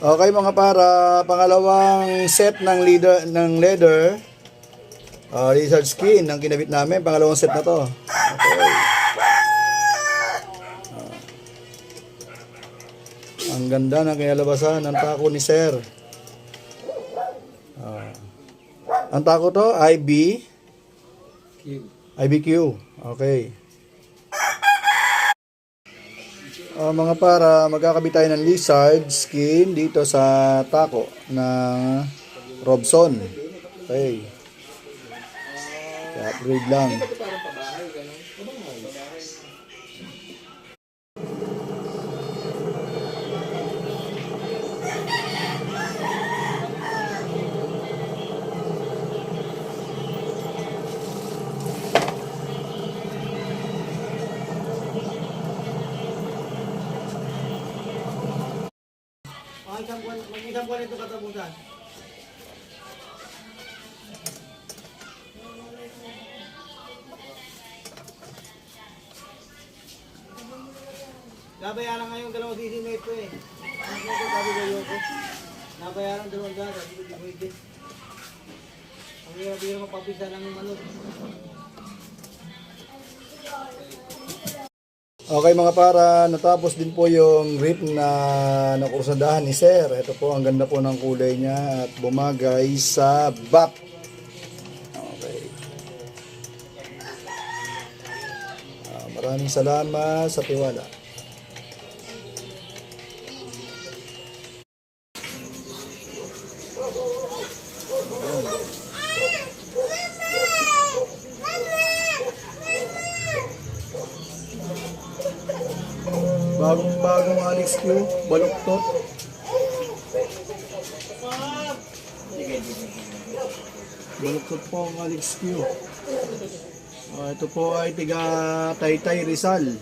Okay mga para, pangalawang set ng leather lizard skin ang kinabit namin, pangalawang set na to. Okay. Ang ganda ng kinalabasan ng tako ni Sir. Ang tako to, IBQ. Okay. Mga para, magkakabit tayo ng lizard skin dito sa tako ng Robson. Okay. I-upgrade lang. Mag-isang buwan ito katapusan. Nabayaran nga yung dalawang sisi na ito eh. Sabi ko yoko. Nabayaran dalawang daan. Sabi ko di pwede. Ang hirap-hirap mapapisa ng manok. Okay mga para, natapos din po yung rip na nakursadahan ni Sir. Ito po, ang ganda po ng kulay niya at bumagay sa bat. Okay. Maraming salamat sa tiwala. Bagong Alex Q, baluktot. Baluktot po ang Alex Q. Ito po ay tiga Taytay Rizal.